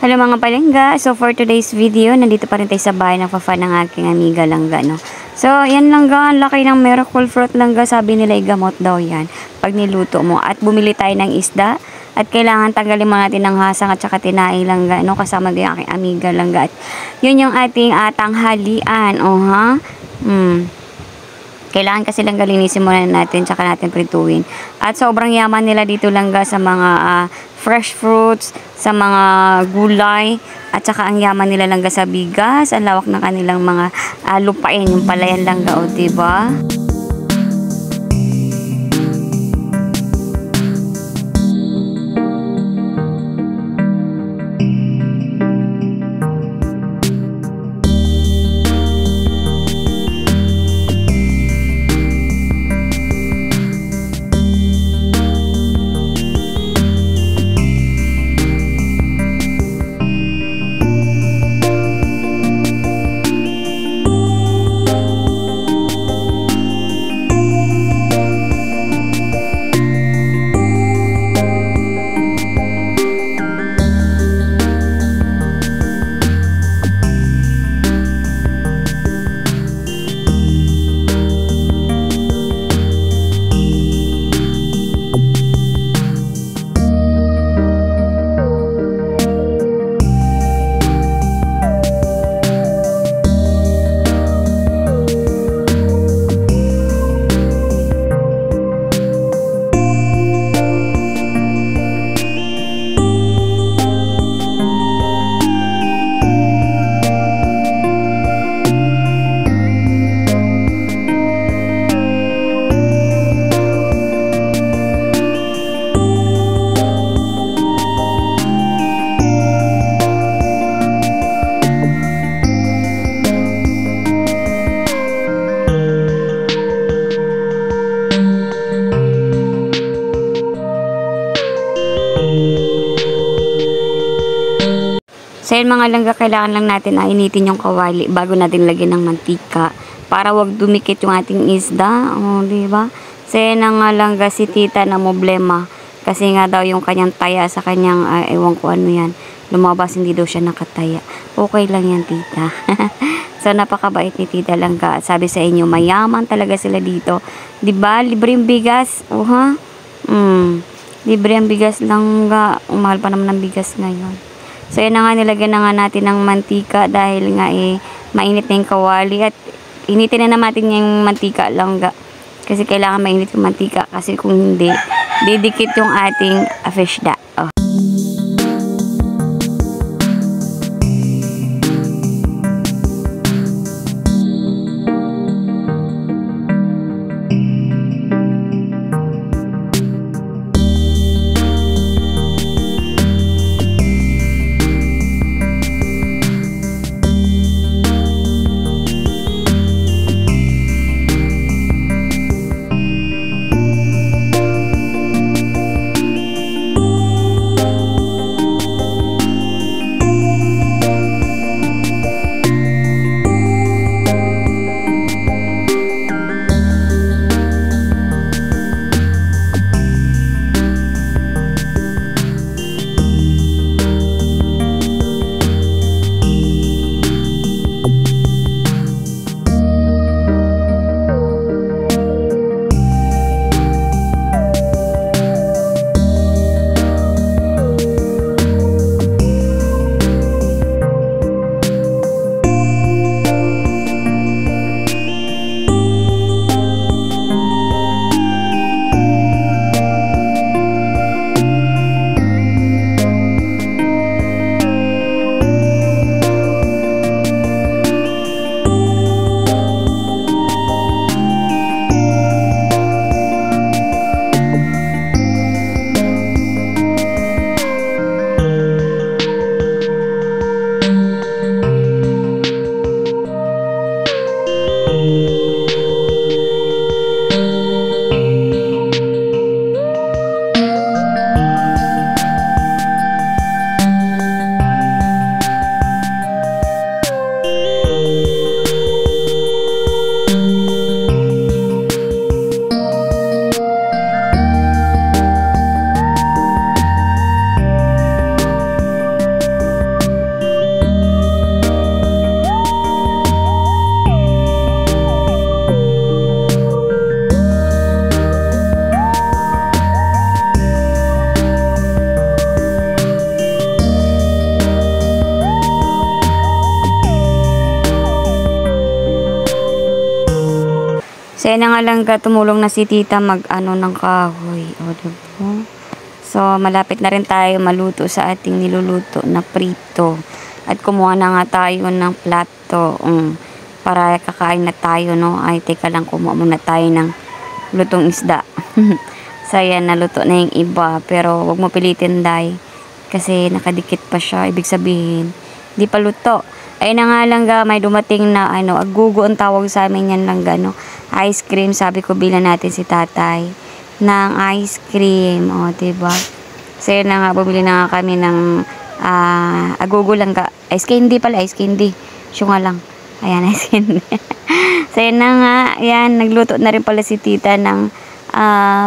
Hello mga palengga. So for today's video, nandito pa rin tayo sa bahay ng Fafa ng aking amiga Langga, no. So yan Langga, ang laki ng miracle fruit Langga, sabi nila igamot daw yan pag niluto mo. At bumili tayo ng isda at kailangan tanggalin mo natin ng hasang at saka tinaing Langga, no, kasama din aking amiga Langga. At yun yung ating tanghalian, ha. Kailangan kasi Langga linisin muna natin tsaka natin prituin. At sobrang yaman nila dito Langga sa mga fresh fruits, sa mga gulay, at saka ang yaman nila Langga sa bigas, ang lawak ng kanilang mga lupain, yung palayan Langga, o diba? So yun mga Langga, kailangan lang natin initin yung kawali bago natin lagyan ng mantika para wag dumikit yung ating isda, diba? So yun nga Langga, si tita na problema kasi nga daw yung kanyang taya sa kanyang ewan ko ano yan, lumabas, hindi daw siya nakataya. Okay lang yan tita. So napakabait ni tita Langga. Sabi sa inyo, mayaman talaga sila dito, diba? Libre yung bigas, libre ang bigas Langga, umahal pa naman ng bigas ngayon. So yan na nga, nilagyan na nga natin ng mantika dahil nga mainit na yung kawali at initin na natin yung mantika Langga. Kasi kailangan mainit yung mantika kasi kung hindi, didikit yung ating fish da. na nga langga, tumulong na si tita mag-ano ng kahoy. O, diba? So, malapit na rin tayo maluto sa ating niluluto na prito. At kumuha na nga tayo ng plato. Para kakain na tayo, no? Ay, teka lang, kumuha muna tayo ng lutong isda. So, ayan, naluto na yung iba. Pero, wag mo pilitin, day. Kasi nakadikit pa siya. Ibig sabihin, di pa luto. Ayun na nga langga, may dumating na agugo ang tawag sa amin yan langga, no? Ice cream, sabi ko bilan natin si tatay ng ice cream, o diba? So yun na nga, bumili na nga kami ng agugo langga, ice candy pala, ice candy, siya nga lang, ayan, ice candy. So yun na nga, ayan, nagluto na rin pala si tita ng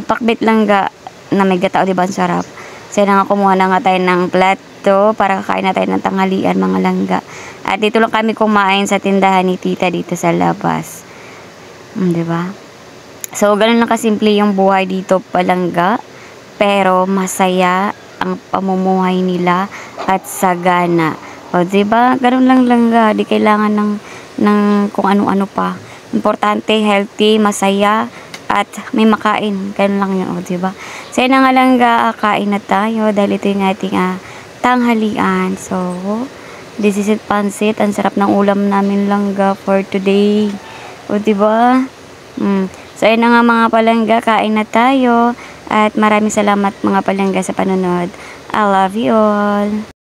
pakbit langga na may gatao, diba? Ang sarap. So yun na nga, kumuha na nga tayo ng plato para kakain na tayo ng tanghalian mga langga. At dito lang kami kumain sa tindahan ni tita dito sa labas. Diba? So, ganun lang kasimple yung buhay dito palangga. Pero, masaya ang pamumuhay nila at sagana. O, diba? Ganun lang langga. Di kailangan ng kung ano-ano pa. Importante, healthy, masaya, at may makain. Ganun lang yun. O, diba? So, yun na nga langga, kain na tayo. Dahil ito yung ating tanghalian. So, this is it, pansit. Ang sarap ng ulam namin langga for today. O, diba? So, ayun na nga mga palangga. Kain na tayo. At maraming salamat mga palangga sa panonood. I love you all.